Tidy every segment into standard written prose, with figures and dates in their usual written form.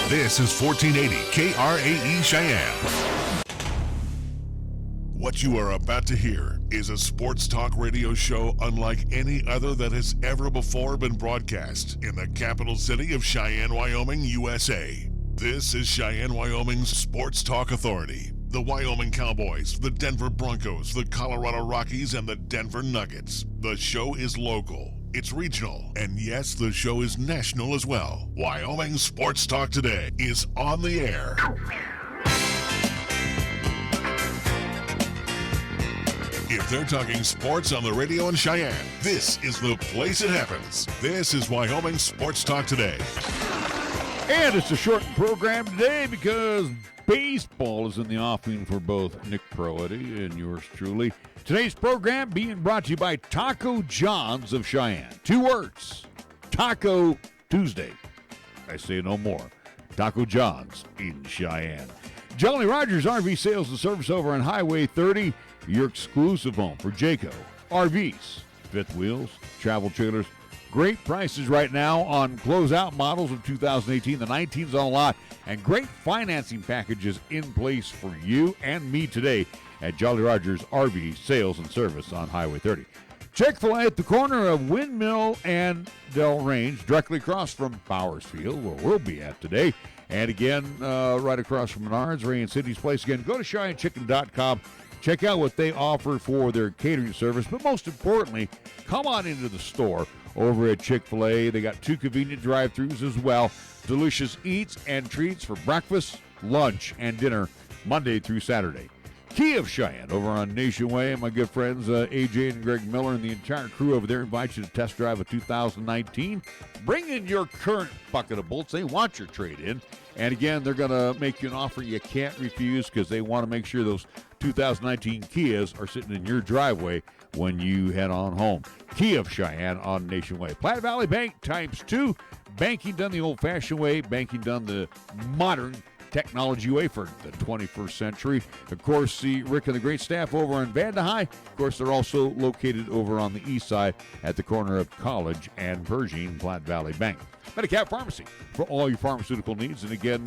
This is 1480 KRAE Cheyenne. What you are about to hear is a sports talk radio show unlike any other that has ever before been broadcast in the capital city of Cheyenne, Wyoming, USA. This is Cheyenne, Wyoming's Sports Talk Authority. The Wyoming Cowboys, the Denver Broncos, the Colorado Rockies, and the Denver Nuggets. The show is local. It's regional, and yes, the show is national as well. Wyoming Sports Talk Today is on the air. If they're talking sports on the radio in Cheyenne, this is the place it happens. This is Wyoming Sports Talk Today. And it's a shortened program today because baseball is in the offing for both Nick Proetti and yours truly. Today's program being brought to you by Taco John's of Cheyenne. 2 words, Taco Tuesday. I say no more. Taco John's in Cheyenne. Jolly Rogers RV Sales and Service over on Highway 30, your exclusive home for Jayco RVs, fifth wheels, travel trailers. Great prices right now on closeout models of 2018. The 19's on a lot, and great financing packages in place for you and me today at Jolly Rogers RV Sales and Service on Highway 30. Chick-fil-A at the corner of Windmill and Del Range, directly across from Bowers Field, where we'll be at today. And again, right across from Menards, Ray and Cindy's Place. Again, go to CheyenneChicken.com. Check out what they offer for their catering service. But most importantly, come on into the store over at Chick-fil-A. They got 2 convenient drive-thrus as well. Delicious eats and treats for breakfast, lunch, and dinner Monday through Saturday. Key of Cheyenne over on Nation Way. My good friends AJ and Greg Miller and the entire crew over there invite you to test drive a 2019. Bring in your current bucket of bolts. They want your trade-in. And again, they're going to make you an offer you can't refuse because they want to make sure those 2019 Kias are sitting in your driveway when you head on home. Key of Cheyenne on Nation Way. Platte Valley Bank ×2. Banking done the old-fashioned way. Banking done the modern technology way for the 21st century. Of course, the Rick and the great staff over on Vanda High. Of course, they're also located over on the east side at the corner of College and Pershing, Platte Valley Bank. Medicap Pharmacy for all your pharmaceutical needs. And again,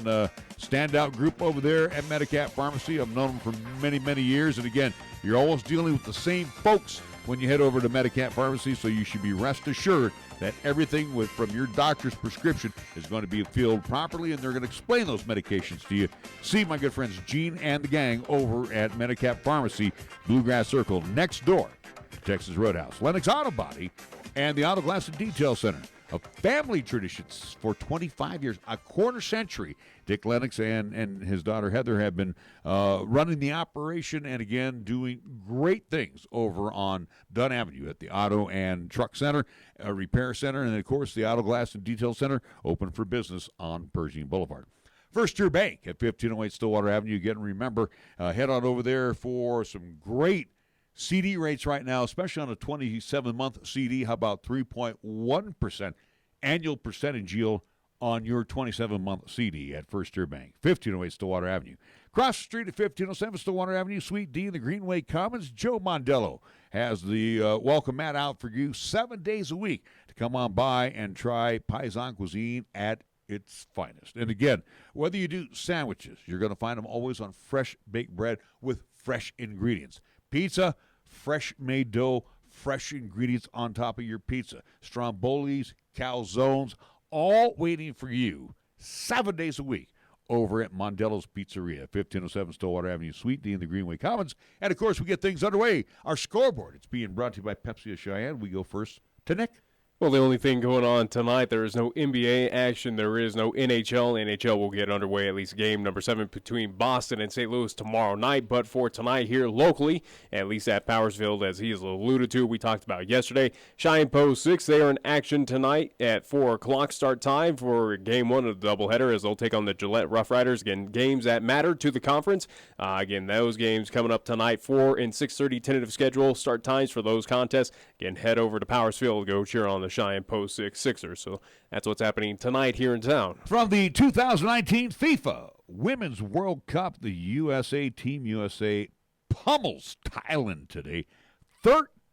standout group over there at Medicap Pharmacy. I've known them for many, many years. And again, you're always dealing with the same folks when you head over to Medicap Pharmacy, so you should be rest assured that everything from your doctor's prescription is going to be filled properly, and they're going to explain those medications to you. See my good friends Gene and the gang over at Medicap Pharmacy, Bluegrass Circle, next door to Texas Roadhouse. Lennox Auto Body and the Auto Glass and Detail Center. A family traditions for 25 years, a quarter century. Dick Lennox and his daughter Heather have been running the operation and, again, doing great things over on Dunn Avenue at the Auto and Truck Center, Repair Center, and, of course, the Auto Glass and Detail Center, open for business on Pershing Boulevard. First Year Bank at 1508 Stillwater Avenue. Again, remember, head on over there for some great CD rates right now, especially on a 27-month CD. How about 3.1% annual percentage yield on your 27-month CD at First Year Bank, 1508 Stillwater Avenue. Across the street at 1507 Stillwater Avenue, Suite D in the Greenway Commons, Joe Mondello has the welcome mat out for you 7 days a week to come on by and try Paisan cuisine at its finest. And again, whether you do sandwiches, you're going to find them always on fresh baked bread with fresh ingredients. Pizza, fresh made dough, fresh ingredients on top of your pizza. Strombolis, calzones, all waiting for you 7 days a week over at Mondello's Pizzeria, 1507 Stillwater Avenue, Suite D in the Greenway Commons. And, of course, we get things underway. Our scoreboard, it's being brought to you by Pepsi of Cheyenne. We go first to Nick. Well, the only thing going on tonight, there is no NBA action. There is no NHL. NHL will get underway, at least game number 7 between Boston and St. Louis tomorrow night. But for tonight here locally, at least at Powersfield, as he has alluded to, we talked about yesterday, Cheyenne Post 6, they are in action tonight at 4 o'clock start time for game 1 of the doubleheader as they'll take on the Gillette Rough Riders. Again, games that matter to the conference. Again, those games coming up tonight, 4 and 6:30 tentative schedule start times for those contests. Again, head over to Powersfield, go cheer on the Cheyenne Post 6 Sixers. So that's what's happening tonight here in town. From the 2019 FIFA Women's World Cup, the USA Team USA pummels Thailand today,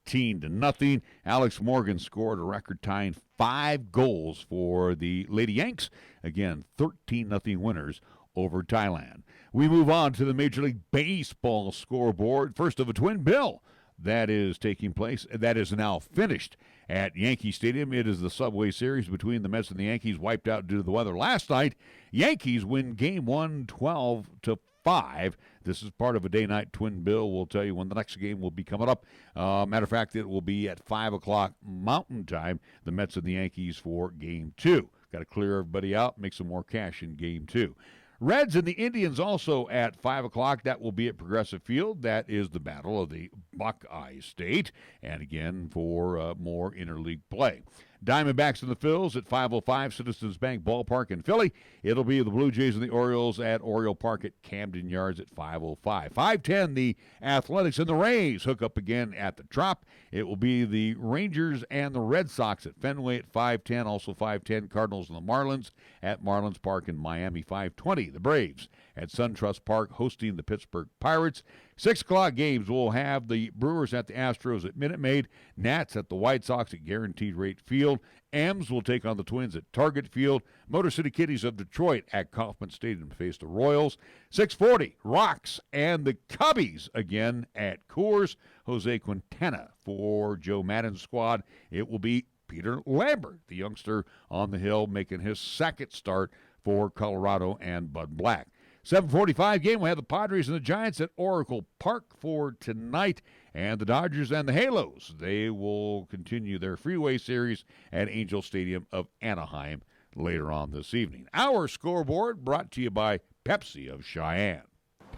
13-0. Alex Morgan scored a record-tying 5 goals for the Lady Yanks. Again, 13-0 winners over Thailand. We move on to the Major League Baseball scoreboard. First of a twin bill that is taking place, that is now finished at Yankee Stadium. It is the Subway Series between the Mets and the Yankees, wiped out due to the weather last night. Yankees win Game 1 12-5. This is part of a day-night twin bill. We'll tell you when the next game will be coming up. Matter of fact, it will be at 5 o'clock Mountain Time, the Mets and the Yankees for Game 2. Got to clear everybody out, make some more cash in Game 2. Reds and the Indians also at 5 o'clock. That will be at Progressive Field. That is the battle of the Buckeye State. And again, for more interleague play. Diamondbacks and the Phils at 5:05, Citizens Bank Ballpark in Philly. It'll be the Blue Jays and the Orioles at Oriole Park at Camden Yards at 5:05. 5:10, the Athletics and the Rays hook up again at the Trop. It will be the Rangers and the Red Sox at Fenway at 5:10. Also 5:10, Cardinals and the Marlins at Marlins Park in Miami. 5:20, the Braves at SunTrust Park hosting the Pittsburgh Pirates. 6 o'clock games will have the Brewers at the Astros at Minute Maid, Nats at the White Sox at Guaranteed Rate Field, M's will take on the Twins at Target Field, Motor City Kitties of Detroit at Kauffman Stadium to face the Royals. 6:40, Rocks and the Cubbies again at Coors. Jose Quintana for Joe Madden's squad. It will be Peter Lambert, the youngster on the hill, making his second start for Colorado and Bud Black. 7:45 game, we have the Padres and the Giants at Oracle Park for tonight. And the Dodgers and the Halos, they will continue their freeway series at Angel Stadium of Anaheim later on this evening. Our scoreboard brought to you by Pepsi of Cheyenne.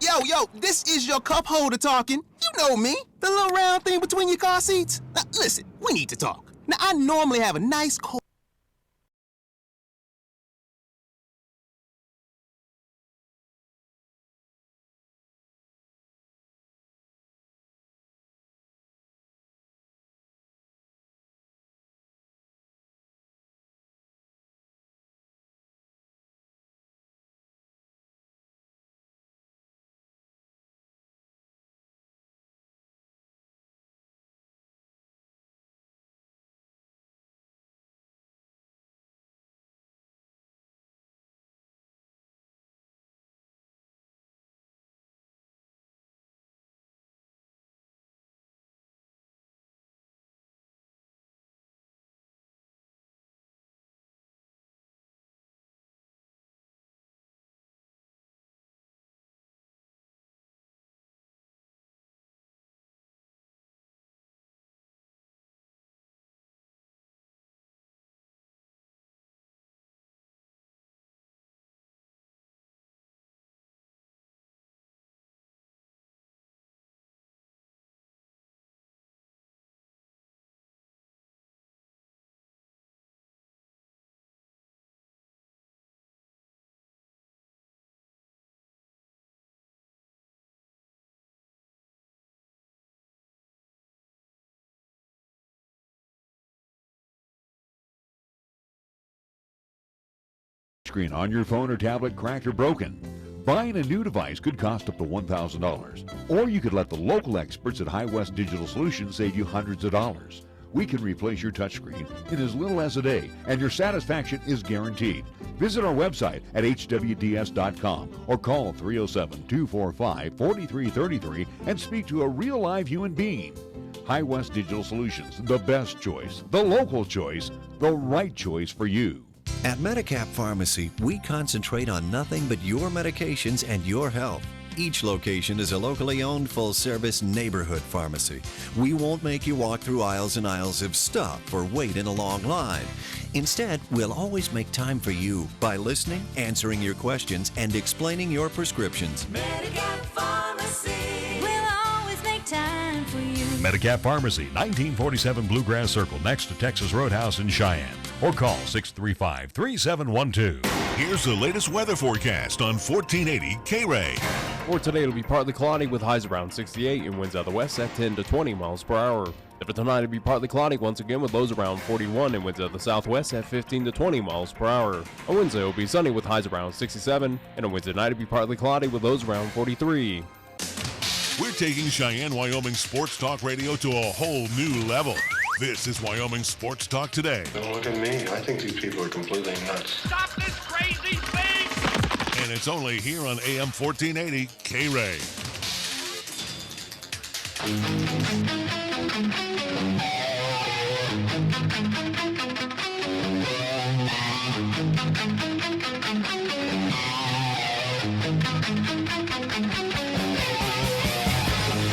Yo, this is your cup holder talking. You know me, the little round thing between your car seats. Now, listen, we need to talk. Now, I normally have a nice cold Screen on your phone or tablet cracked or broken. Buying a new device could cost up to $1,000. Or you could let the local experts at High West Digital Solutions save you hundreds of dollars. We can replace your touchscreen in as little as a day, and your satisfaction is guaranteed. Visit our website at hwds.com or call 307-245-4333 and speak to a real live human being. High West Digital Solutions, the best choice, the local choice, the right choice for you. At Medicap Pharmacy, we concentrate on nothing but your medications and your health. Each location is a locally owned full-service neighborhood pharmacy. We won't make you walk through aisles and aisles of stuff or wait in a long line. Instead, we'll always make time for you by listening, answering your questions, and explaining your prescriptions. Medicap Pharmacy. We'll always make time for you. Medicap Pharmacy, 1947 Bluegrass Circle, next to Texas Roadhouse in Cheyenne. Or call 635-3712. Here's the latest weather forecast on 1480 KRAE. For today, it'll be partly cloudy with highs around 68 and winds out of the west at 10 to 20 miles per hour. For tonight, it'll be partly cloudy once again with lows around 41 and winds out of the southwest at 15 to 20 miles per hour. On Wednesday, it'll be sunny with highs around 67, and on Wednesday night, it'll be partly cloudy with lows around 43. We're taking Cheyenne, Wyoming Sports Talk Radio to a whole new level. This is Wyoming Sports Talk Today. Don't look at me. I think these people are completely nuts. Stop this crazy thing! And it's only here on AM 1480 KRAE.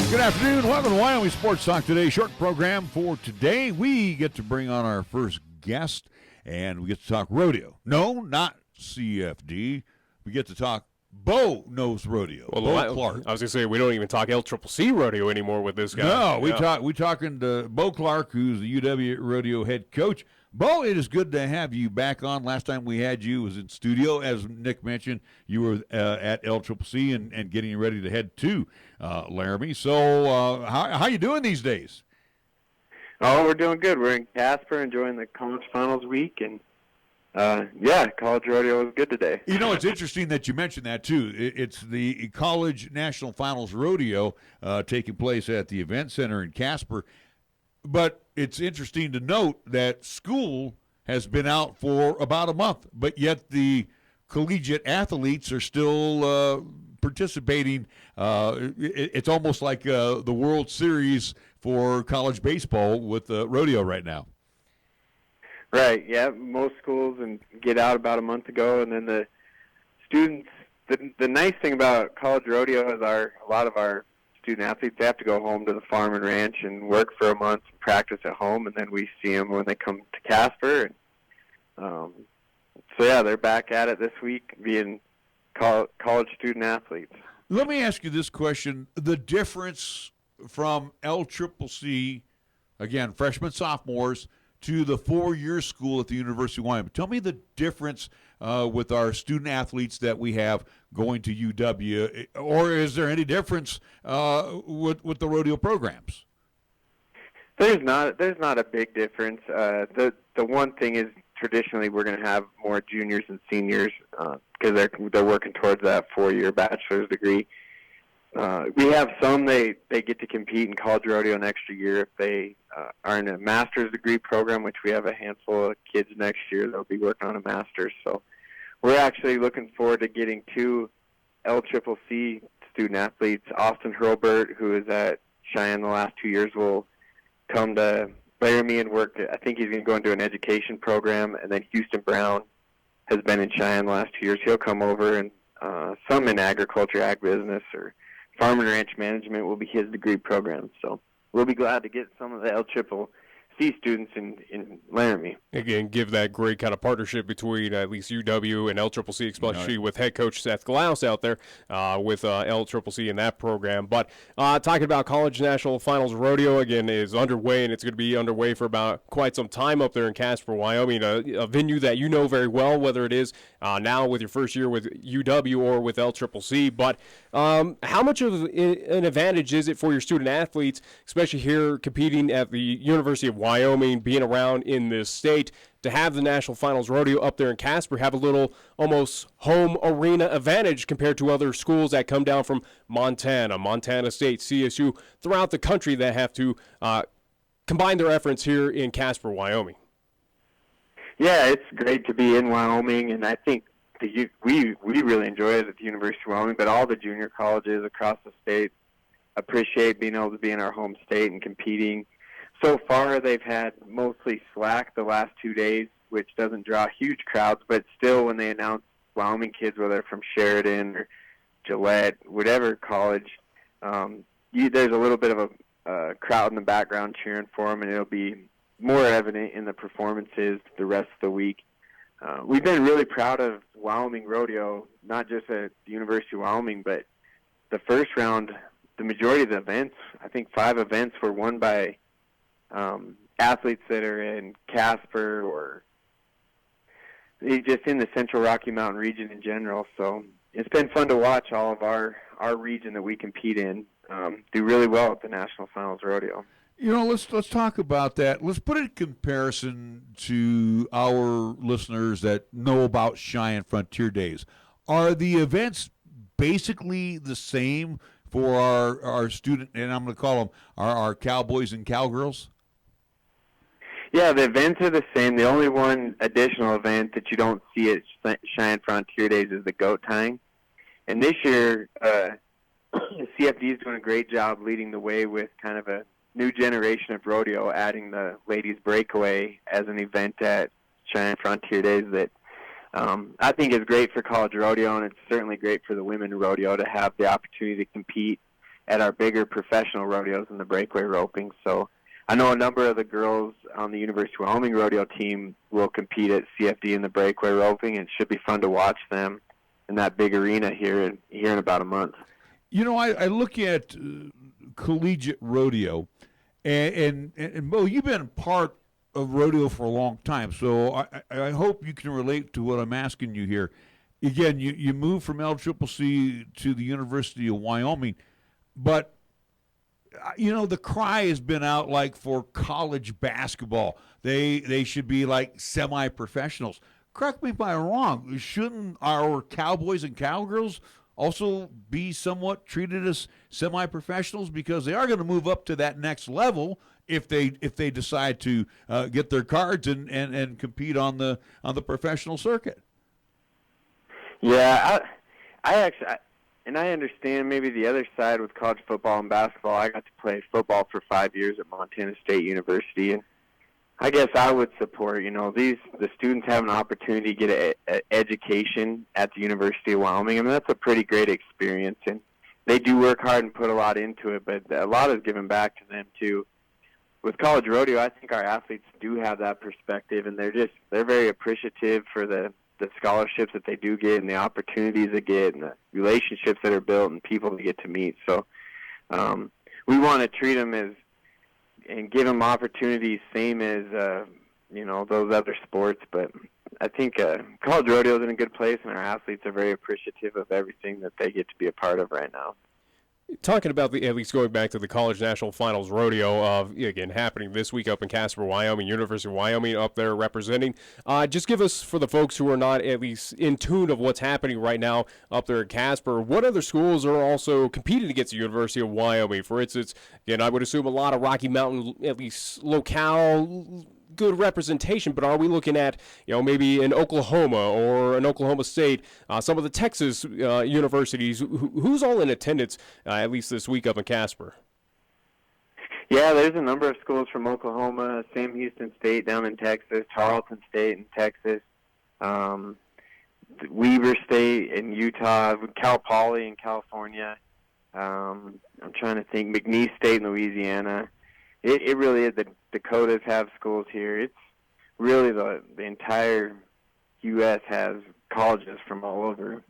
Good afternoon. Welcome to Wyoming Sports Talk Today. Short program for today. We get to bring on our first guest, and we get to talk rodeo. No, not CFD. We get to talk Beau knows rodeo. Well, Beau Clark. I was going to say, we don't even talk LCCC rodeo anymore with this guy. No, we talking to Beau Clark, who's the UW rodeo head coach. Beau, it is good to have you back on. Last time we had you was in studio. As Nick mentioned, you were at LCCC and getting ready to head to Laramie. So how you doing these days? Oh, we're doing good. We're in Casper enjoying the college finals week, and college rodeo was good today. You know, it's interesting that you mentioned that, too. It's the College National Finals Rodeo taking place at the Event Center in Casper. But it's interesting to note that school has been out for about a month, but yet the collegiate athletes are still participating. It's almost like the World Series for college baseball with rodeo right now. Right, yeah. Most schools get out about a month ago, and then the students, the nice thing about college rodeo is a lot of our student athletes, they have to go home to the farm and ranch and work for a month and practice at home, and then we see them when they come to Casper. And, they're back at it this week being college student athletes. Let me ask you this question. The difference from LCCC, again, freshmen, sophomores, to the four-year school at the University of Wyoming. Tell me the difference with our student athletes that we have going to UW, or is there any difference with the rodeo programs? There's not a big difference. The one thing is traditionally we're going to have more juniors and seniors because they're working towards that four-year bachelor's degree. We have some they get to compete in college rodeo an extra year if they are in a master's degree program, which we have a handful of kids next year that'll be working on a master's. So we're actually looking forward to getting two LCCC student athletes. Austin Hurlbert, who is at Cheyenne the last 2 years, will come to Laramie and work. I think he's going to go into an education program. And then Houston Brown has been in Cheyenne the last 2 years. He'll come over, and some in agriculture, ag business, or farm and ranch management will be his degree program. So we'll be glad to get some of the LCCC students in Laramie. Again, give that great kind of partnership between at least UW and LCCC, especially with head coach Seth Glaus out there with LCCC in that program. But talking about College National Finals Rodeo, again, is underway, and it's going to be underway for about quite some time up there in Casper, Wyoming, a venue that you know very well, whether it is now with your first year with UW or with LCCC. But how much of an advantage is it for your student athletes, especially here competing at the University of Wyoming, being around in this state, to have the National Finals Rodeo up there in Casper, have a little almost home arena advantage compared to other schools that come down from Montana State, CSU, throughout the country that have to combine their efforts here in Casper, Wyoming? Yeah, it's great to be in Wyoming, and I think we really enjoy it at the University of Wyoming, but all the junior colleges across the state appreciate being able to be in our home state and competing. So far, they've had mostly slack the last 2 days, which doesn't draw huge crowds, but still when they announce Wyoming kids, whether from Sheridan or Gillette, whatever college, there's a little bit of a crowd in the background cheering for them, and it'll be more evident in the performances the rest of the week. We've been really proud of Wyoming Rodeo, not just at the University of Wyoming, but the first round, the majority of the events, I think 5 events were won by athletes that are in Casper or just in the Central Rocky Mountain region in general. So it's been fun to watch all of our region that we compete in do really well at the National Finals Rodeo. You know, let's talk about that. Let's put it in comparison to our listeners that know about Cheyenne Frontier Days. Are the events basically the same for our student, and I'm going to call them our cowboys and cowgirls? Yeah, the events are the same. The only one additional event that you don't see at Cheyenne Frontier Days is the goat tying. And this year, CFD is doing a great job leading the way with kind of a new generation of rodeo, adding the ladies breakaway as an event at Cheyenne Frontier Days that I think is great for college rodeo, and it's certainly great for the women rodeo to have the opportunity to compete at our bigger professional rodeos in the breakaway roping. So I know a number of the girls on the University of Wyoming rodeo team will compete at CFD in the breakaway roping, and it should be fun to watch them in that big arena here in about a month. You know, I look at collegiate rodeo, and Beau, you've been part of rodeo for a long time, so I hope you can relate to what I'm asking you here. Again, you moved from LCCC to the University of Wyoming, but you know, the cry has been out like for college basketball. They should be like semi-professionals. Correct me if I'm wrong. Shouldn't our cowboys and cowgirls also be somewhat treated as semi-professionals, because they are going to move up to that next level if they decide to get their cards and compete on the professional circuit? Yeah, I understand maybe the other side with college football and basketball. I got to play football for 5 years at Montana State University, and I guess I would support, the students have an opportunity to get an education at the University of Wyoming. I mean, that's a pretty great experience, and they do work hard and put a lot into it, but a lot is given back to them too. With college rodeo, I think our athletes do have that perspective, and they're very appreciative for the scholarships that they do get and the opportunities they get and the relationships that are built and people they get to meet. So we want to treat them and give them opportunities same as those other sports. But I think college rodeo is in a good place, and our athletes are very appreciative of everything that they get to be a part of right now. Talking about at least going back to the College National Finals Rodeo, again, happening this week up in Casper, Wyoming, University of Wyoming up there representing. Just give us, for the folks who are not at least in tune of what's happening right now up there at Casper, what other schools are also competing against the University of Wyoming? For instance, again, I would assume a lot of Rocky Mountain, at least locale, good representation, but are we looking at, maybe in Oklahoma or in Oklahoma State, some of the Texas universities, who's all in attendance, at least this week up in Casper? Yeah, there's a number of schools from Oklahoma, Sam Houston State down in Texas, Tarleton State in Texas, Weber State in Utah, Cal Poly in California. I'm trying to think, McNeese State in Louisiana. It really is. The Dakotas have schools here. It's really the entire U.S. has colleges from all over.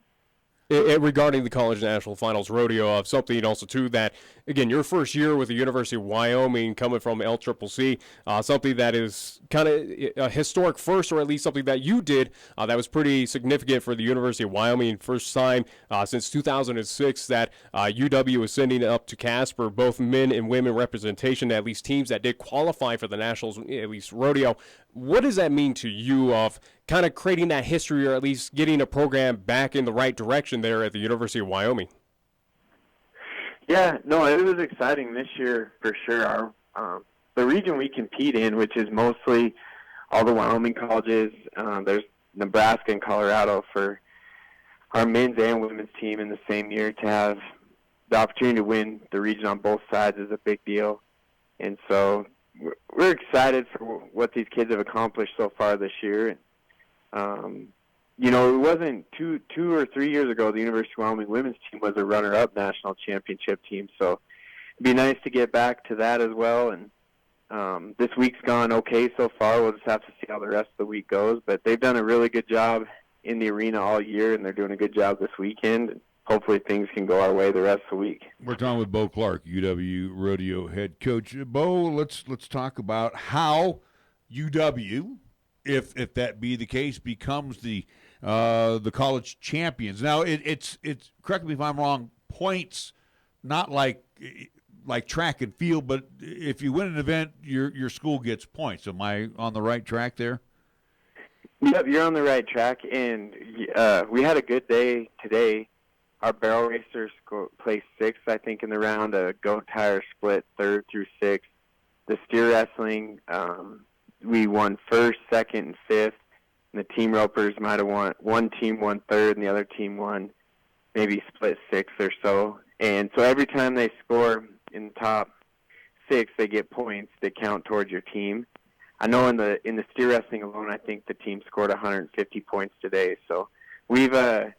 Regarding the College National Finals Rodeo, of something also too that, again, your first year with the University of Wyoming coming from LCCC, something that is kind of a historic first, or at least something that you did that was pretty significant for the University of Wyoming. First time since 2006 that UW is sending up to Casper both men and women representation, at least teams that did qualify for the Nationals, at least rodeo. What does that mean to you of kind of creating that history, or at least getting a program back in the right direction there at the University of Wyoming? Yeah, no, it was exciting this year for sure. The region we compete in, which is mostly all the Wyoming colleges, there's Nebraska and Colorado for our men's and women's team in the same year. To have the opportunity to win the region on both sides is a big deal. And so we're excited for what these kids have accomplished so far this year. It wasn't two or 3 years ago the University of Wyoming women's team was a runner-up national championship team. So it'd be nice to get back to that as well. And this week's gone okay so far. We'll just have to see how the rest of the week goes. But they've done a really good job in the arena all year, and they're doing a good job this weekend. And hopefully things can go our way the rest of the week. We're talking with Beau Clark, UW Rodeo head coach. Beau, let's talk about how UW, if that be the case, becomes the college champions. Now it's correct me if I'm wrong, points, not like track and field, but if you win an event, your school gets points. Am I on the right track there? Yep, you're on the right track, and we had a good day today. Our barrel racers placed 6th, I think, in the round. A goat tire split 3rd through 6th. The steer wrestling, we won 1st, 2nd, and 5th. And the team ropers might have won. One team won 3rd, and the other team won maybe split 6th or so. And so every time they score in the top 6, they get points that count towards your team. I know in the steer wrestling alone, I think the team scored 150 points today. So we're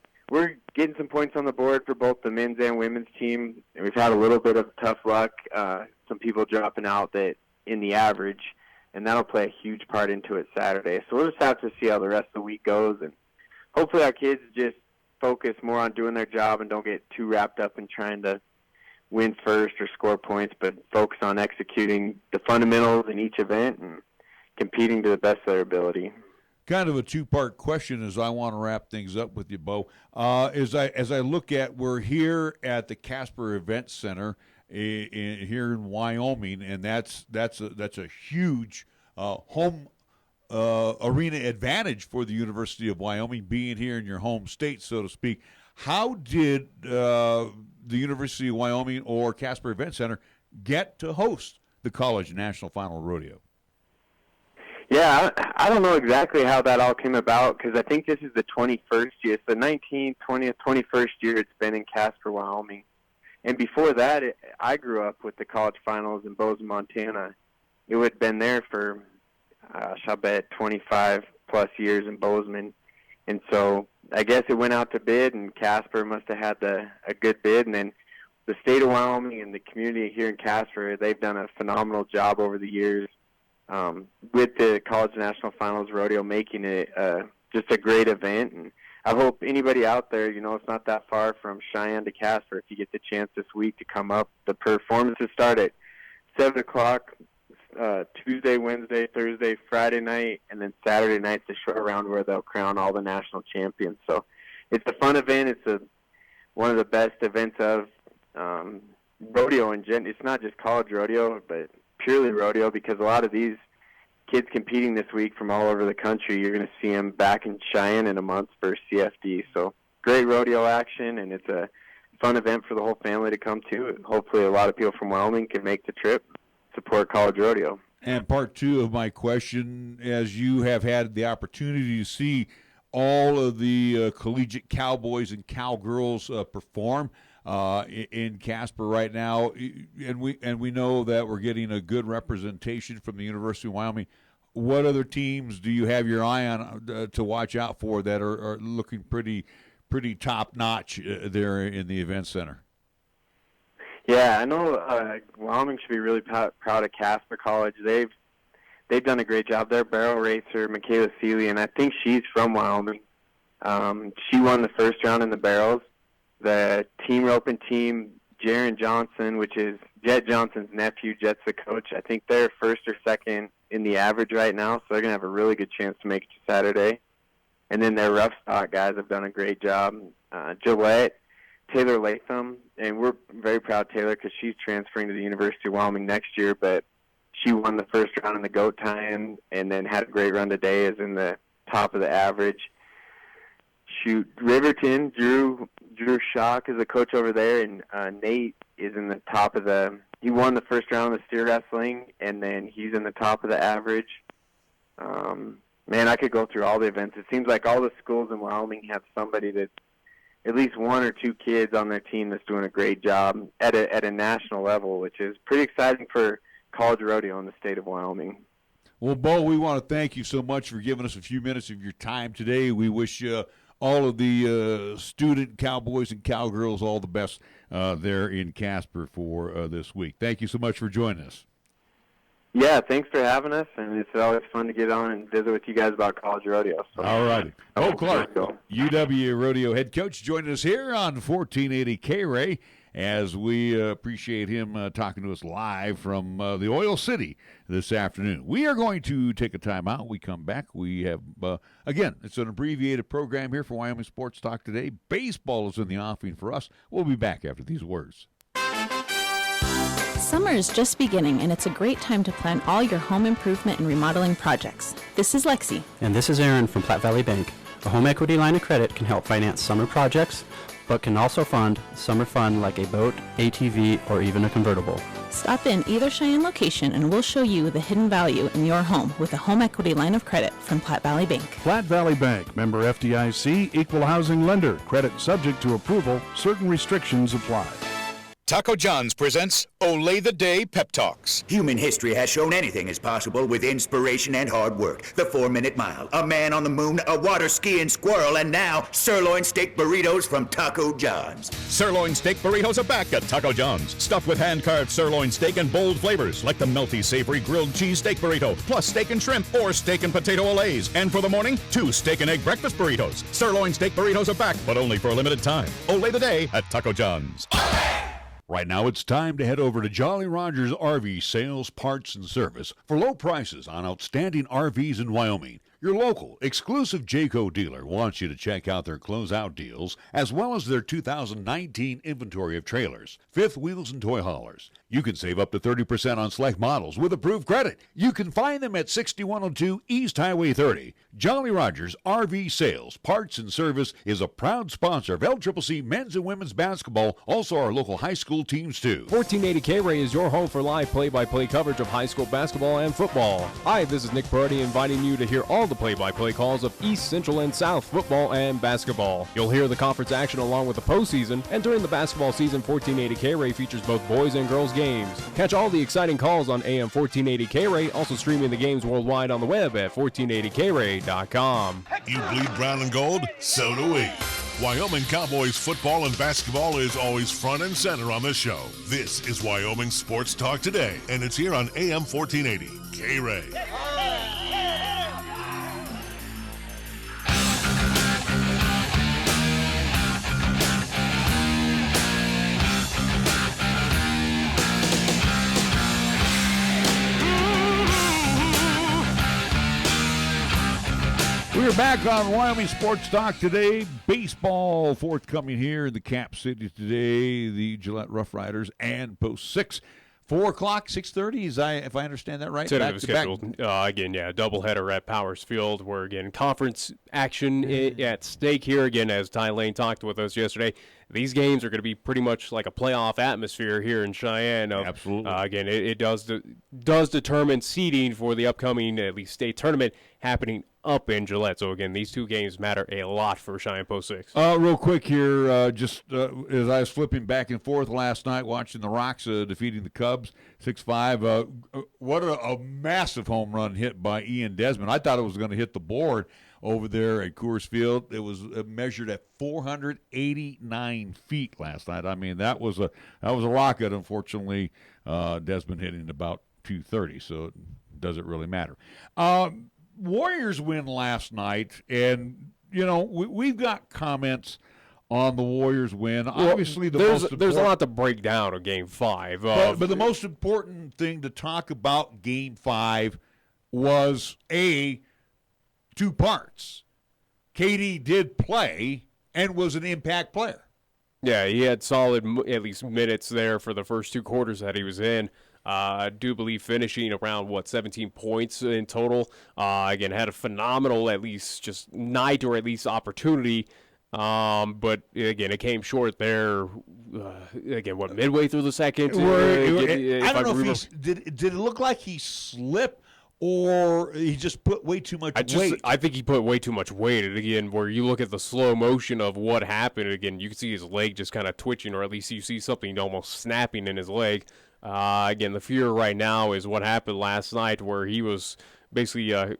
getting some points on the board for both the men's and women's team. And we've had a little bit of tough luck, some people dropping out that in the average, and that'll play a huge part into it Saturday. So we'll just have to see how the rest of the week goes, and hopefully our kids just focus more on doing their job and don't get too wrapped up in trying to win first or score points, but focus on executing the fundamentals in each event and competing to the best of their ability. Kind of a two-part question as I want to wrap things up with you, Beau. As I look at, we're here at the Casper Event Center here in Wyoming, and that's a huge home arena advantage for the University of Wyoming, being here in your home state, so to speak. How did the University of Wyoming or Casper Event Center get to host the College National Final Rodeo? Yeah, I don't know exactly how that all came about, because I think this is the 21st year. It's the 19th, 20th, 21st year it's been in Casper, Wyoming. And before that, I grew up with the college finals in Bozeman, Montana. It would have been there for, I bet, 25-plus years in Bozeman. And so I guess it went out to bid, and Casper must have had a good bid. And then the state of Wyoming and the community here in Casper, they've done a phenomenal job over the years with the College National Finals Rodeo, making it just a great event. And I hope anybody out there, it's not that far from Cheyenne to Casper. If you get the chance this week to come up, the performances start at 7 o'clock, Tuesday, Wednesday, Thursday, Friday night, and then Saturday night's the short round where they'll crown all the national champions. So it's a fun event. It's one of the best events of rodeo in general. It's not just college rodeo, but purely rodeo, because a lot of these kids competing this week from all over the country, you're going to see them back in Cheyenne in a month for CFD. So great rodeo action, and it's a fun event for the whole family to come to. Hopefully a lot of people from Wyoming can make the trip, support college rodeo. And part two of my question, as you have had the opportunity to see all of the collegiate cowboys and cowgirls perform in Casper right now, and we know that we're getting a good representation from the University of Wyoming. What other teams do you have your eye on to watch out for that are looking pretty top notch there in the event center? Yeah, I know Wyoming should be really proud of Casper College. They've done a great job. Their barrel racer, Michaela Seeley, and I think she's from Wyoming. She won the first round in the barrels. The team roping team, Jaron Johnson, which is Jet Johnson's nephew. Jet's the coach. I think they're first or second in the average right now, so they're going to have a really good chance to make it to Saturday. And then their rough stock guys have done a great job. Gillette, Taylor Latham, and we're very proud of Taylor because she's transferring to the University of Wyoming next year, but she won the first round in the goat tie-in and then had a great run today, is in the top of the average. Riverton, Drew Schock is the coach over there, and Nate is in the top of he won the first round of the steer wrestling, and then he's in the top of the average. Man, I could go through all the events. It seems like all the schools in Wyoming have somebody that's at least one or two kids on their team that's doing a great job at a national level, which is pretty exciting for college rodeo in the state of Wyoming. Well, Beau, we want to thank you so much for giving us a few minutes of your time today. We wish all of the student cowboys and cowgirls all the best there in Casper for this week. Thank you so much for joining us. Yeah, thanks for having us, and it's always fun to get on and visit with you guys about college rodeo. So. All righty. Beau Clark, UW Rodeo head coach, joining us here on 1480 KRAE as we appreciate him talking to us live from the Oil City this afternoon. We are going to take a time out. We come back. We have, again, it's an abbreviated program here for Wyoming Sports Talk today. Baseball is in the offing for us. We'll be back after these words. Summer is just beginning, and it's a great time to plan all your home improvement and remodeling projects. This is Lexi. And this is Aaron from Platte Valley Bank. A home equity line of credit can help finance summer projects, but can also fund summer fun like a boat, ATV, or even a convertible. Stop in either Cheyenne location and we'll show you the hidden value in your home with a home equity line of credit from Platte Valley Bank. Platte Valley Bank, member FDIC, equal housing lender. Credit subject to approval. Certain restrictions apply. Taco John's presents Olay the Day Pep Talks. Human history has shown anything is possible with inspiration and hard work. The 4-minute mile, a man on the moon, a water skiing squirrel, and now sirloin steak burritos from Taco John's. Sirloin steak burritos are back at Taco John's. Stuffed with hand-carved sirloin steak and bold flavors like the melty, savory grilled cheese steak burrito, plus steak and shrimp or steak and potato olays. And for the morning, 2 steak and egg breakfast burritos. Sirloin steak burritos are back, but only for a limited time. Olay the Day at Taco John's. Right now, it's time to head over to Jolly Rogers RV Sales, Parts, and Service for low prices on outstanding RVs in Wyoming. Your local, exclusive Jayco dealer wants you to check out their closeout deals, as well as their 2019 inventory of trailers, fifth wheels, and toy haulers. You can save up to 30% on select models with approved credit. You can find them at 6102 East Highway 30. Jolly Rogers RV Sales, Parts, and Service is a proud sponsor of LCCC men's and women's basketball, also our local high school teams too. 1480 KRAE is your home for live play-by-play coverage of high school basketball and football. Hi, this is Nick Brody inviting you to hear all the play-by-play calls of East, Central, and South football and basketball. You'll hear the conference action along with the postseason, and during the basketball season, 1480 KRAE features both boys and girls games. Catch all the exciting calls on AM 1480 KRAE, also streaming the games worldwide on the web at 1480KRAE.com. You bleed brown and gold? So do we. Wyoming Cowboys football and basketball is always front and center on this show. This is Wyoming Sports Talk Today, and it's here on AM 1480 KRAE. We're back on Wyoming Sports Talk Today. Baseball forthcoming here in the Cap City today. The Gillette Rough Riders and Post 6. 4 o'clock, 6:30, if I understand that right? Tentative scheduled. Again, doubleheader at Powers Field, where, again, conference action at stake here. Again, as Ty Lane talked with us yesterday, these games are going to be pretty much like a playoff atmosphere here in Cheyenne. Absolutely. Again, it does determine seeding for the upcoming, at least, state tournament happening up in Gillette. So, again, these two games matter a lot for Cheyenne Post 6. Real quick here, as I was flipping back and forth last night watching the Rocks defeating the Cubs 6-5, what a massive home run hit by Ian Desmond. I thought it was going to hit the board over there at Coors Field. It was measured at 489 feet last night. I mean, that was a rocket. Unfortunately, Desmond hitting about 230, so it doesn't really matter. Warriors win last night, and we've got comments on the Warriors win. Obviously, there's a lot to break down of Game 5. But the most important thing to talk about Game 5 was 2 parts. KD did play and was an impact player. Yeah, he had solid, at least, minutes there for the first 2 quarters that he was in. I do believe finishing around, 17 points in total. Again, had a phenomenal, at least, just night or at least opportunity. But, again, it came short there, midway through the second? I don't know if did it look like he slipped or he just put way too much weight? I think he put way too much weight. And, again, where you look at the slow motion of what happened, again, you can see his leg just kind of twitching, or at least you see something almost snapping in his leg. Again, the fear right now is what happened last night where he was basically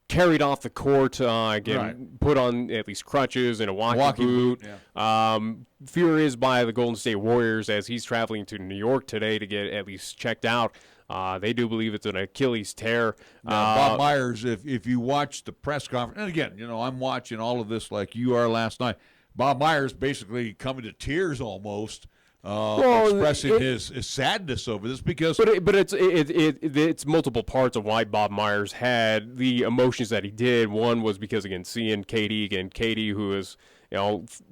carried off the court, put on at least crutches and a walking boot. Yeah. Fear is by the Golden State Warriors as he's traveling to New York today to get at least checked out. They do believe it's an Achilles tear. Bob Myers, if you watch the press conference, and again, I'm watching all of this like you are last night, Bob Myers basically coming to tears almost. Expressing his sadness over this because, but it's multiple parts of why Bob Myers had the emotions that he did. One was because, again, seeing KD, who is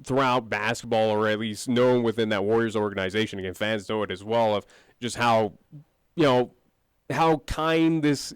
throughout basketball or at least known within that Warriors organization. Again, fans know it as well of just how kind this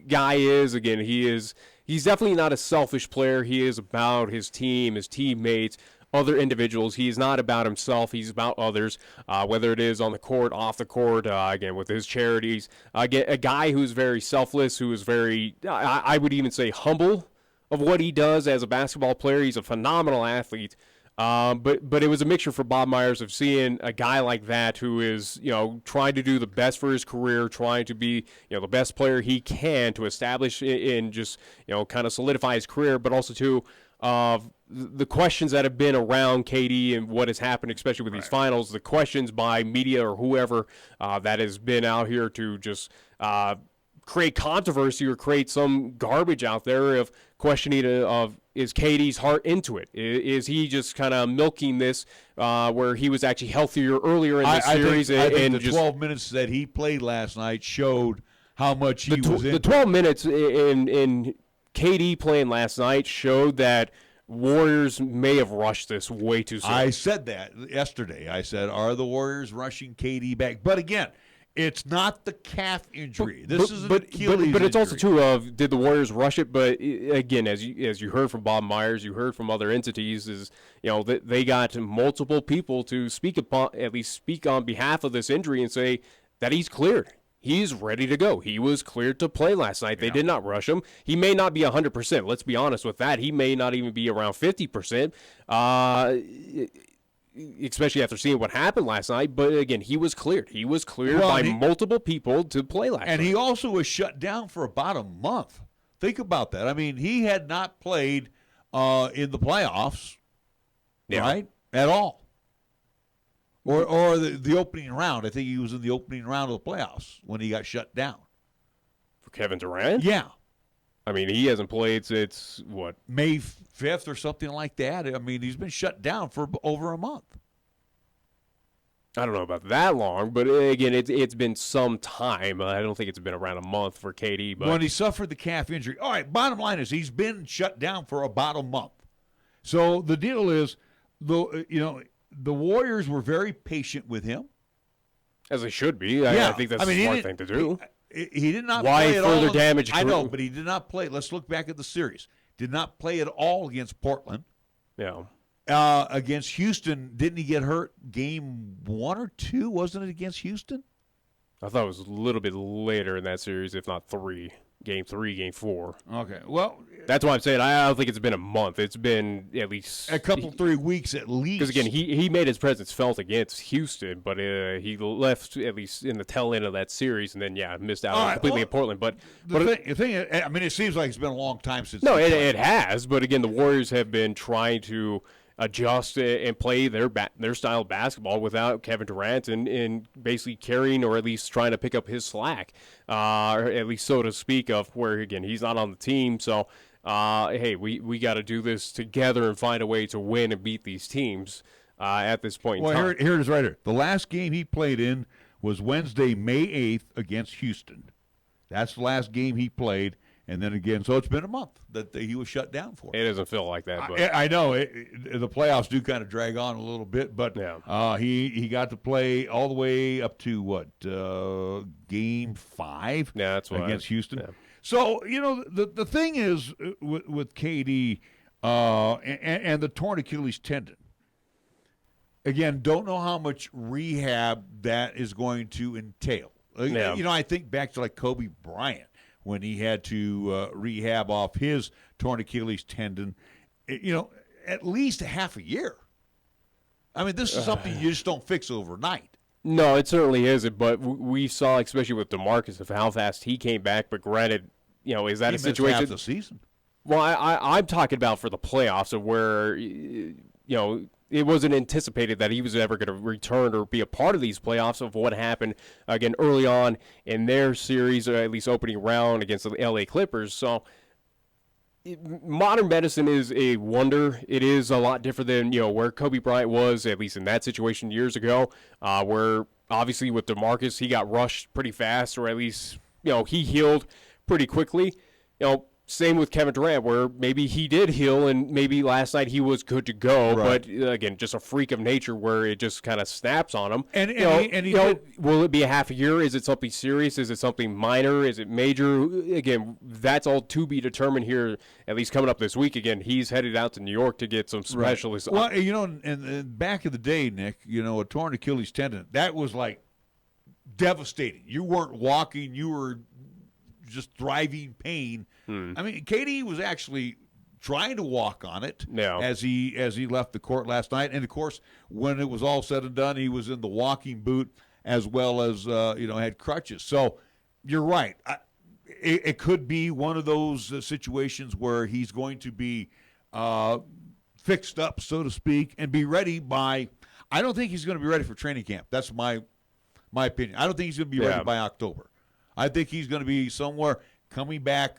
guy is. Again, he's definitely not a selfish player. He is about his team, his teammates. other individuals. He's not about himself. He's about others, whether it is on the court, off the court, again, with his charities. Again, a guy who's very selfless, who is very, I would even say, humble of what he does as a basketball player. He's a phenomenal athlete. But it was a mixture for Bob Myers of seeing a guy like that who is, trying to do the best for his career, trying to be, the best player he can to establish and just, kind of solidify his career, but also to the questions that have been around KD and what has happened, especially with these finals, the questions by media or whoever that has been out here to just create controversy or create some garbage out there of questioning of is KD's heart into it? Is he just kind of milking this where he was actually healthier earlier in the series? I think the 12 minutes that he played last night showed how much he was into the 12 minutes in KD playing last night showed that Warriors may have rushed this way too soon. I said that yesterday. I said, are the Warriors rushing KD back? But again, it's not the calf injury. This is an Achilles but it's injury. also true of did the Warriors rush it? But again, as you heard from Bob Myers, you heard from other entities, is they got multiple people to speak on behalf of this injury and say that he's cleared. He's ready to go. He was cleared to play last night. They did not rush him. He may not be 100%. Let's be honest with that. He may not even be around 50%. Especially after seeing what happened last night. But, again, he was cleared. He was cleared by multiple people to play last night. And he also was shut down for about a month. Think about that. I mean, he had not played in the playoffs, right, at all. Or the opening round. I think he was in the opening round of the playoffs when he got shut down. For Kevin Durant? Yeah. I mean, he hasn't played since, what? May 5th or something like that. I mean, he's been shut down for over a month. I don't know about that long, but again, it's been some time. I don't think it's been around a month for KD. But when he suffered the calf injury. All right, bottom line is he's been shut down for about a month. So the deal is, the Warriors were very patient with him. As they should be. I think that's a smart thing to do. He did not Why play at further all. damage? I know, but he did not play. Let's look back at the series. Did not play at all against Portland. Yeah. Against Houston, didn't he get hurt game 1 or 2? Wasn't it against Houston? I thought it was a little bit later in that series, if not 3. Game 3, Game 4. Okay, well, that's why I'm saying I don't think it's been a month. It's been at least a couple, 3 weeks at least. Because again, he made his presence felt against Houston, but he left at least in the tail end of that series, and then missed out completely at Portland. But the thing is, I mean, it seems like it's been a long time since. No, it has. But again, the Warriors have been trying to adjust and play their style of basketball without Kevin Durant and basically carrying or at least trying to pick up his slack, or at least so to speak, of where, again, he's not on the team. So, hey, we got to do this together and find a way to win and beat these teams at this point in time. Well, here it is right here. The last game he played in was Wednesday, May 8th against Houston. That's the last game he played. And then again, so it's been a month that he was shut down for. It doesn't feel like that. But I know. The playoffs do kind of drag on a little bit, but he got to play all the way up to, Game 5 against Houston. Yeah. So, the thing is with KD and the torn Achilles tendon, again, don't know how much rehab that is going to entail. Yeah. I think back to like Kobe Bryant, when he had to rehab off his torn Achilles tendon, at least half a year. I mean, this is something you just don't fix overnight. No, it certainly isn't. But we saw, especially with DeMarcus, of how fast he came back. But granted, is that a situation? Half the season. Well, I'm talking about for the playoffs, of where it wasn't anticipated that he was ever going to return or be a part of these playoffs, of what happened, again, early on in their series, or at least opening round against the L.A. Clippers. So modern medicine is a wonder. It is a lot different than, where Kobe Bryant was, at least in that situation years ago, where obviously with DeMarcus, he got rushed pretty fast, or at least, he healed pretty quickly. same with Kevin Durant, where maybe he did heal and maybe last night he was good to go, Right. but again, just a freak of nature where it just kind of snaps on him. And he will it be a half a year? Is it something serious? Is it something minor? Is it major? Again, that's all to be determined here, at least coming up this week. Again, he's headed out to New York to get some specialists. Right. Well, and back in the day, Nick, a torn Achilles tendon, that was like devastating. You weren't walking, you were just thriving pain. I mean, KD was actually trying to walk on it as he left the court last night. And, of course, when it was all said and done, he was in the walking boot as well as, had crutches. So you're right. It could be one of those situations where he's going to be fixed up, so to speak, and be ready by – I don't think he's going to be ready for training camp. That's my opinion. I don't think he's going to be ready by October. I think he's going to be somewhere coming back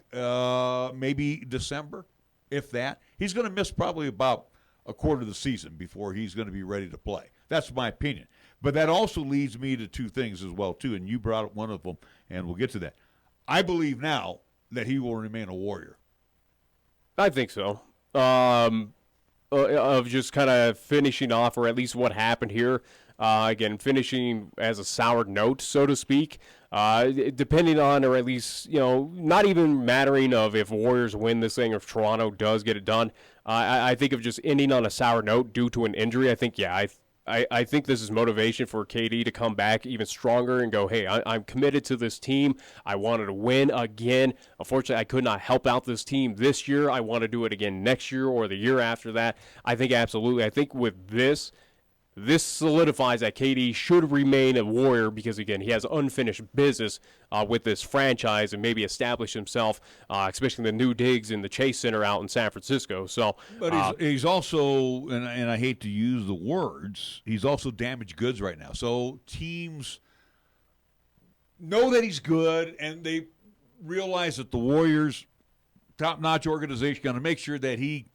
maybe December, if that. He's going to miss probably about a quarter of the season before he's going to be ready to play. That's my opinion. But that also leads me to two things as well, too, and you brought up one of them, and we'll get to that. I believe now that he will remain a Warrior. I think so. Of just kind of finishing off, or at least what happened here. Again, finishing as a sour note, so to speak. Depending on, or at least, not even mattering of if Warriors win this thing or if Toronto does get it done. I think of just ending on a sour note due to an injury. I think, I think this is motivation for KD to come back even stronger and go, hey, I'm committed to this team. I wanted to win again. Unfortunately, I could not help out this team this year. I want to do it again next year or the year after that. I think absolutely. I think with this solidifies that KD should remain a Warrior because, again, he has unfinished business with this franchise and maybe establish himself, especially the new digs in the Chase Center out in San Francisco. So, but he's also, and I hate to use the words, he's also damaged goods right now. So teams know that he's good, and they realize that the Warriors, top-notch organization, going to make sure that he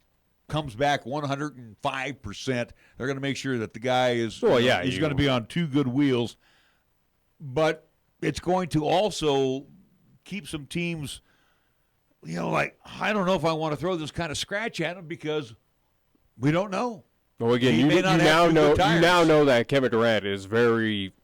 comes back 105%. They're going to make sure that the guy is he's going to be on two good wheels. But it's going to also keep some teams, like, I don't know if I want to throw this kind of scratch at him because we don't know. Well, again, you now know that Kevin Durant is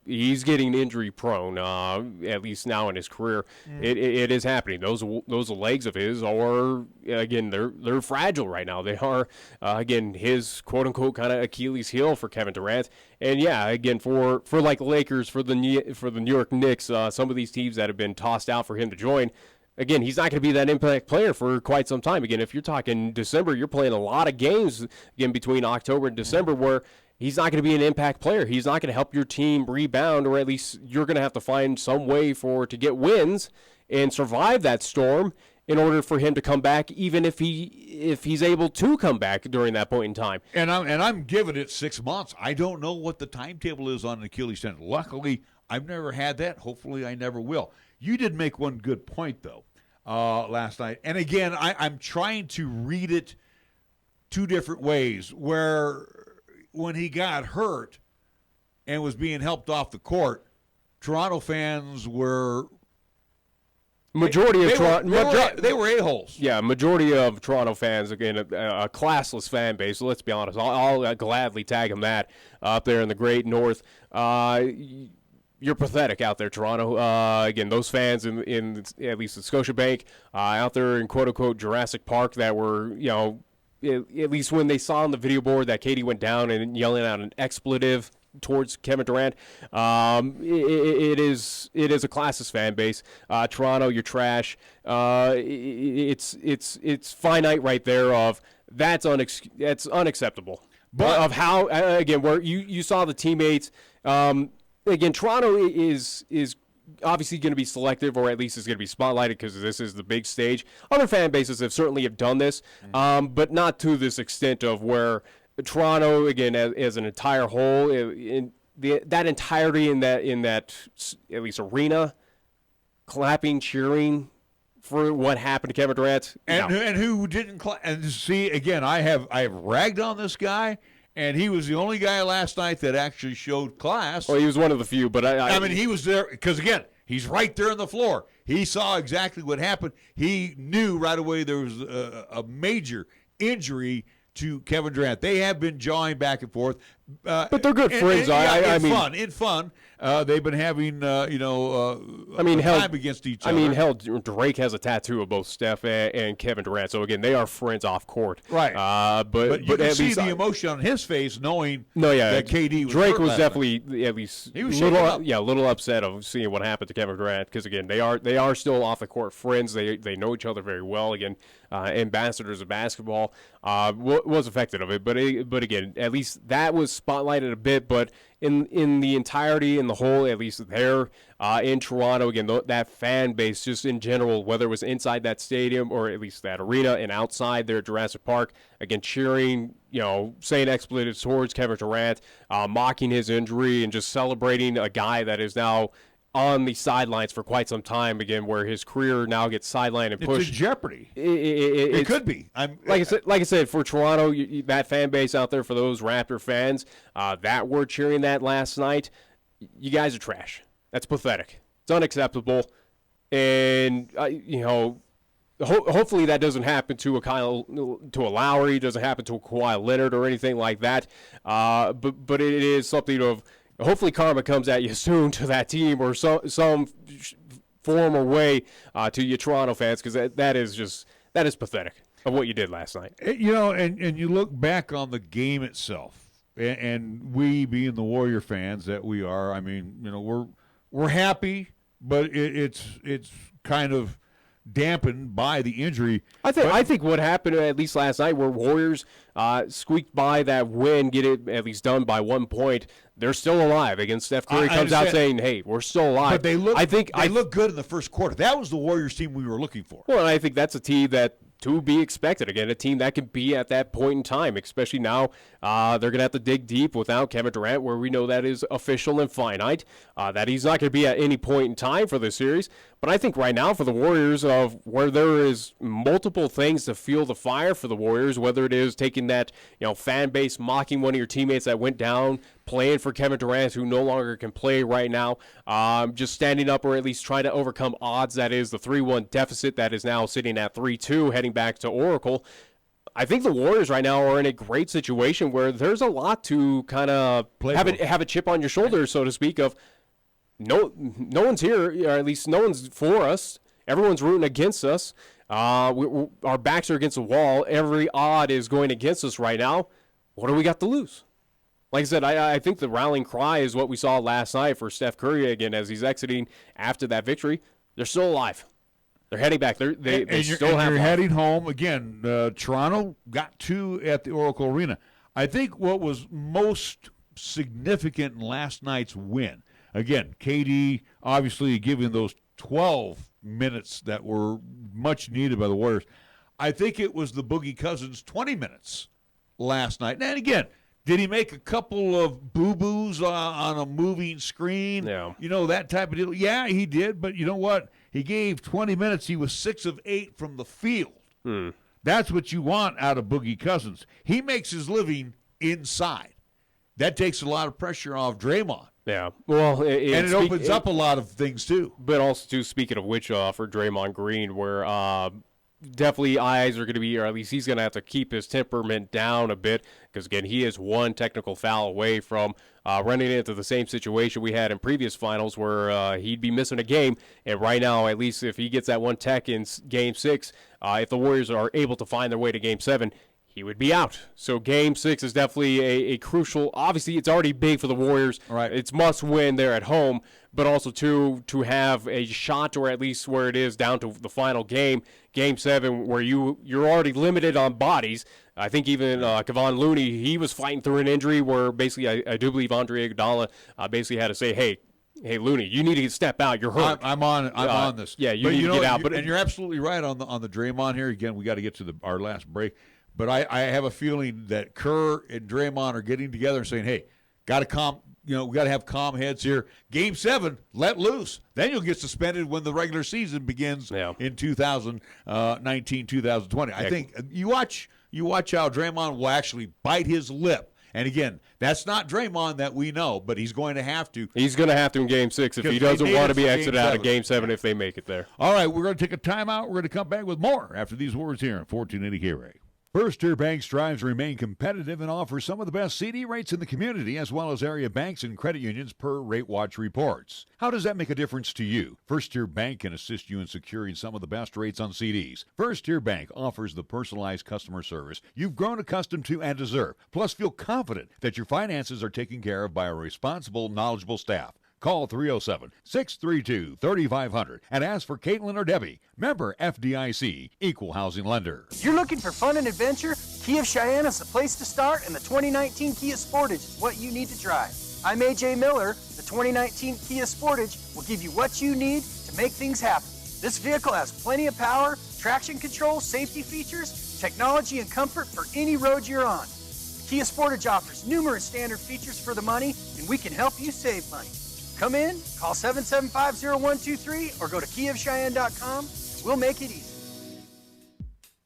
he's getting injury prone, at least now in his career. It is happening. Those legs of his are, again, they're fragile right now. They are, again, his quote-unquote kind of Achilles heel for Kevin Durant. And, again, for like Lakers, for the New York Knicks, some of these teams that have been tossed out for him to join, again, he's not going to be that impact player for quite some time. Again, if you're talking December, you're playing a lot of games, again, between October and December where he's not going to be an impact player. He's not going to help your team rebound, or at least you're going to have to find some way to get wins and survive that storm in order for him to come back, even if he's able to come back during that point in time. And I'm giving it 6 months. I don't know what the timetable is on an Achilles tendon. Luckily, I've never had that. Hopefully, I never will. You did make one good point, though, last night. And, again, I'm trying to read it two different ways, where when he got hurt and was being helped off the court, Toronto fans were – They were a-holes. Yeah, majority of Toronto fans, again, a classless fan base. So let's be honest. I'll gladly tag them that up there in the great north. You're pathetic out there, Toronto. Again, those fans in at least the Scotiabank out there in quote-unquote Jurassic Park that were, at least when they saw on the video board that KD went down and yelling out an expletive towards Kevin Durant, it is a classist fan base. Toronto, you're trash. It's finite right there. That's unacceptable. But of how again, where you saw the teammates. Again, Toronto is obviously going to be selective, or at least is going to be spotlighted because this is the big stage. Other fan bases have done this, but not to this extent of where Toronto, again, as an entire whole, that entirety in that at least arena, clapping, cheering for what happened to Kevin Durant, and who didn't clap. And see, again, I have ragged on this guy. And he was the only guy last night that actually showed class. Well, he was one of the few, but I mean, he was there because, again, he's right there on the floor. He saw exactly what happened. He knew right away there was a major injury to Kevin Durant. They have been jawing back and forth. But they're good friends. In fun. They've been having, time against each other. I mean, hell, Drake has a tattoo of both Steph and Kevin Durant. So, again, they are friends off court. Right. But you can see the emotion on his face knowing that KD was Drake hurt was last definitely night. at least He was a little upset of seeing what happened to Kevin Durant because, again, they are still off the court friends. They know each other very well. Again, ambassadors of basketball was affected of it. But again, at least that was spotlighted a bit. But in the entirety, in the whole, at least there in Toronto, again, that fan base just in general, whether it was inside that stadium or at least that arena and outside there at Jurassic Park, again, cheering, saying expletives towards Kevin Durant, mocking his injury and just celebrating a guy that is now on the sidelines for quite some time again, where his career now gets sidelined and pushed. It's in jeopardy. It could be. Like I said, for Toronto, that fan base out there, for those Raptor fans that were cheering that last night, you guys are trash. That's pathetic. It's unacceptable. And, hopefully that doesn't happen to a Lowry, doesn't happen to a Kawhi Leonard or anything like that. But it is something of, hopefully karma comes at you soon to that team or some form or way to your Toronto fans, because that is pathetic of what you did last night. And you look back on the game itself, and we being the Warrior fans that we are, I mean, we're happy, but it's kind of dampened by the injury. I think what happened at least last night, where Warriors squeaked by that win, get it at least done by 1 point. They're still alive. Again, Steph Curry comes out saying, "Hey, we're still alive." But they look good in the first quarter. That was the Warriors team we were looking for. Well, I think that's a team that to be expected. Again, a team that can be at that point in time, especially now they're going to have to dig deep without Kevin Durant, where we know that is official and finite, that he's not going to be at any point in time for this series. But I think right now for the Warriors, of where there is multiple things to fuel the fire for the Warriors, whether it is taking that fan base mocking one of your teammates that went down, playing for Kevin Durant, who no longer can play right now, just standing up or at least trying to overcome odds, that is the 3-1 deficit that is now sitting at 3-2 heading back to Oracle. I think the Warriors right now are in a great situation where there's a lot to kind of have a chip on your shoulder, so to speak, of no one's here, or at least no one's for us. Everyone's rooting against us. Our backs are against the wall. Every odd is going against us right now. What do we got to lose? Like I said, I think the rallying cry is what we saw last night for Steph Curry again as he's exiting after that victory. They're still alive. They're heading back. They still have. You're heading home again. Toronto got 2 at the Oracle Arena. I think what was most significant in last night's win, again, KD obviously giving those 12 minutes that were much needed by the Warriors. I think it was the Boogie Cousins 20 minutes last night. And again, did he make a couple of boo-boos on a moving screen? Yeah. That type of deal. Yeah, he did, but you know what? He gave 20 minutes. He was 6 of 8 from the field. That's what you want out of Boogie Cousins. He makes his living inside. That takes a lot of pressure off Draymond. Yeah. Well, it opens up a lot of things, too. But also, too, speaking of which, for Draymond Green, where definitely eyes are going to be, or at least he's going to have to keep his temperament down a bit, because, again, he is one technical foul away from running into the same situation we had in previous finals where he'd be missing a game. And right now, at least if he gets that one tech in Game 6, if the Warriors are able to find their way to Game 7, he would be out. So Game 6 is definitely a crucial. Obviously, it's already big for the Warriors. Right. It's must win there at home, but also to have a shot, or at least where it is down to the final game, Game 7, where you're already limited on bodies. I think even Kevon Looney, he was fighting through an injury where basically I do believe Andre Iguodala basically had to say, hey, Looney, you need to step out. You're hurt. I'm on this. Yeah, you need to get out. And you're absolutely right on the Draymond here. Again, we got to get to our last break. But I have a feeling that Kerr and Draymond are getting together and saying, hey, got to we got to have calm heads here. Game 7, let loose. Then you'll get suspended when the regular season begins in 2019, 2020. I think you watch how Draymond will actually bite his lip And again, that's not Draymond that we know, but he's going to have to. He's going to have to in Game 6 if he doesn't want to be exited out of Game 7 if they make it there. All right, we're going to take a timeout. We're going to come back with more after these words here on 1480 KRAE. First Tier Bank strives to remain competitive and offers some of the best CD rates in the community, as well as area banks and credit unions per Rate Watch reports. How does that make a difference to you? First Tier Bank can assist you in securing some of the best rates on CDs. First Tier Bank offers the personalized customer service you've grown accustomed to and deserve. Plus, feel confident that your finances are taken care of by a responsible, knowledgeable staff. Call 307-632-3500 and ask for Caitlin or Debbie. Member FDIC, Equal Housing Lender. You're looking for fun and adventure? Kia of Cheyenne is the place to start, and the 2019 Kia Sportage is what you need to drive. I'm AJ Miller. The 2019 Kia Sportage will give you what you need to make things happen. This vehicle has plenty of power, traction control, safety features, technology, and comfort for any road you're on. The Kia Sportage offers numerous standard features for the money, and we can help you save money. Come in, call 775-0123, or go to KiaofCheyenne.com. We'll make it easy.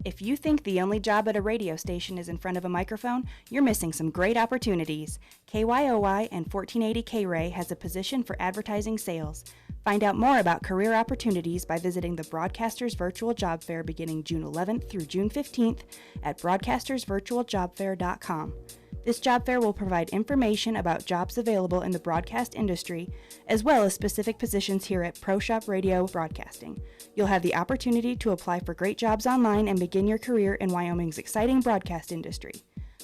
If you think the only job at a radio station is in front of a microphone, you're missing some great opportunities. KYOY and 1480 KRAE has a position for advertising sales. Find out more about career opportunities by visiting the Broadcasters Virtual Job Fair beginning June 11th through June 15th at broadcastersvirtualjobfair.com. This job fair will provide information about jobs available in the broadcast industry, as well as specific positions here at ProShop Radio Broadcasting. You'll have the opportunity to apply for great jobs online and begin your career in Wyoming's exciting broadcast industry.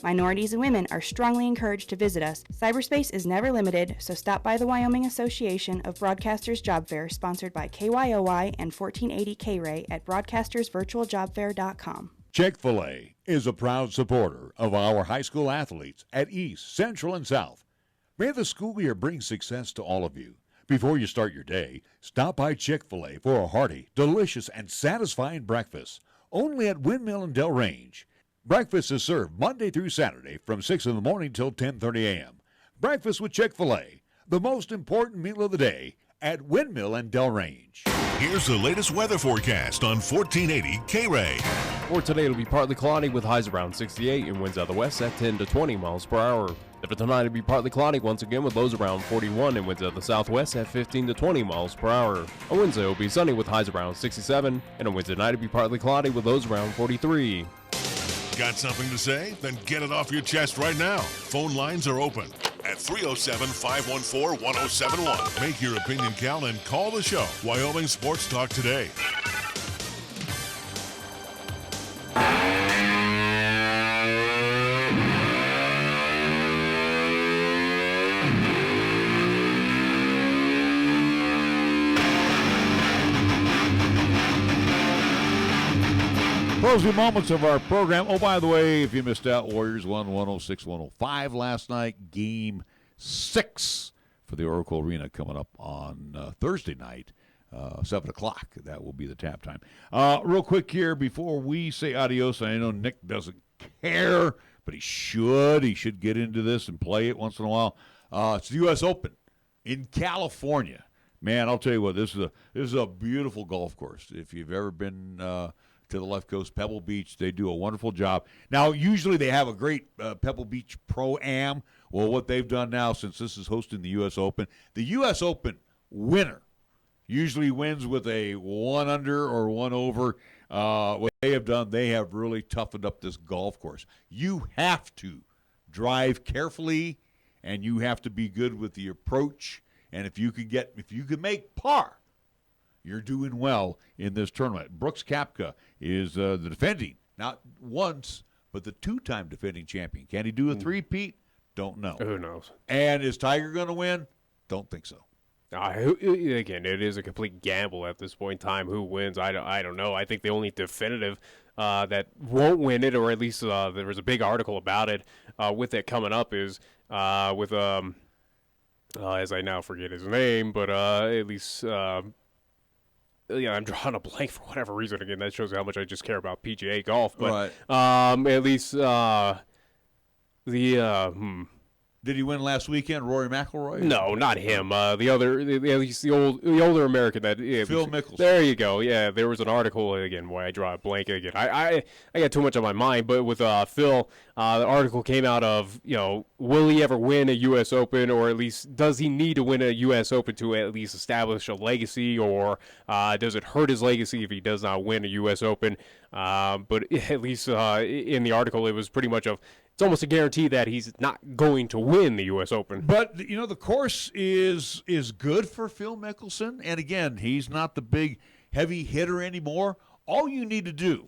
Minorities and women are strongly encouraged to visit us. Cyberspace is never limited, so stop by the Wyoming Association of Broadcasters Job Fair, sponsored by KYOY and 1480 KRAE at broadcastersvirtualjobfair.com. Chick-fil-A is a proud supporter of our high school athletes at East, Central, and South. May the school year bring success to all of you. Before you start your day, stop by Chick-fil-A for a hearty, delicious, and satisfying breakfast, only at Windmill and Del Range. Breakfast is served Monday through Saturday from 6 in the morning till 10:30 a.m. Breakfast with Chick-fil-A, the most important meal of the day at Windmill and Del Range. Here's the latest weather forecast on 1480 KRAE. For today, it'll be partly cloudy with highs around 68 and winds out of the west at 10 to 20 miles per hour. For tonight, it'll be partly cloudy once again with lows around 41 and winds out of the southwest at 15 to 20 miles per hour. On Wednesday, it'll be sunny with highs around 67, and on Wednesday night, it'll be partly cloudy with lows around 43. Got something to say? Then get it off your chest right now. Phone lines are open at 307-514-1071. Make your opinion count and call the show. Wyoming Sports Talk today. Closing moments of our program. Oh, by the way, if you missed out, Warriors won 106-105 last night. Game 6 for the Oracle Arena coming up on Thursday night, 7 o'clock. That will be the tap time. Real quick here before we say adios. I know Nick doesn't care, but he should. He should get into this and play it once in a while. It's the U.S. Open in California. Man, I'll tell you what, this is a beautiful golf course. If you've ever been to the left coast, Pebble Beach, they do a wonderful job. Now, usually they have a great Pebble Beach Pro-Am. Well, what they've done now, since this is hosting the U.S. Open, the U.S. Open winner usually wins with a 1 under or 1 over. What they have done, they have really toughened up this golf course. You have to drive carefully, and you have to be good with the approach. And if you can make par, you're doing well in this tournament. Brooks Koepka is the defending, not once, but the 2-time defending champion. Can he do a three-peat? Don't know. Who knows? And is Tiger going to win? Don't think so. Again, it is a complete gamble at this point in time. Who wins? I don't know. I think the only definitive that won't win it, or at least there was a big article about it with it coming up, is with as I now forget his name, but at least I'm drawing a blank for whatever reason. Again, that shows how much I just care about PGA golf. But right. at least Did he win last weekend, Rory McIlroy? No, not him. The older American that Phil Mickelson. There you go. Yeah, there was an article again. Boy, I draw a blank again. I got too much on my mind. But with Phil, the article came out of will he ever win a U.S. Open, or at least does he need to win a U.S. Open to at least establish a legacy, or does it hurt his legacy if he does not win a U.S. Open? But at least in the article, it was pretty much it's almost a guarantee that he's not going to win the U.S. Open. But, the course is good for Phil Mickelson. And, again, he's not the big, heavy hitter anymore. All you need to do,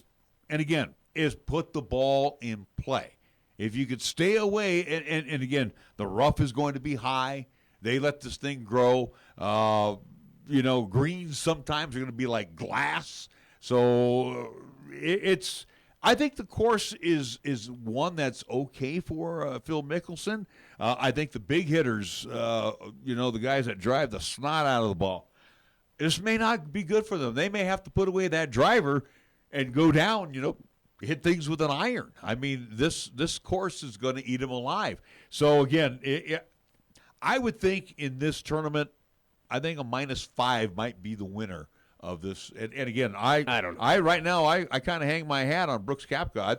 and, again, is put the ball in play. If you could stay away, and again, the rough is going to be high. They let this thing grow. Greens sometimes are going to be like glass. So I think the course is one that's okay for Phil Mickelson. I think the big hitters, the guys that drive the snot out of the ball, this may not be good for them. They may have to put away that driver and go down, hit things with an iron. I mean, this course is going to eat them alive. So, again, I would think in this tournament, I think a -5 might be the winner of this. And again, I don't know. Right now I kind of hang my hat on Brooks Koepka. I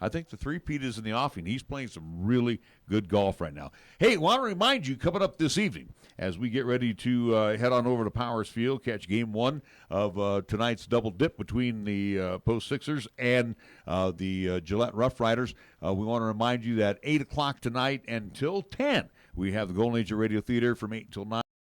think the three-peat is in the offing. He's playing some really good golf right now. Hey, want to remind you, coming up this evening as we get ready to head on over to Powers Field, catch game 1 of tonight's double dip between the Post Sixers and the Gillette Rough Riders. We want to remind you that 8 o'clock tonight until 10, we have the Golden Age of Radio Theater from 8 till 9.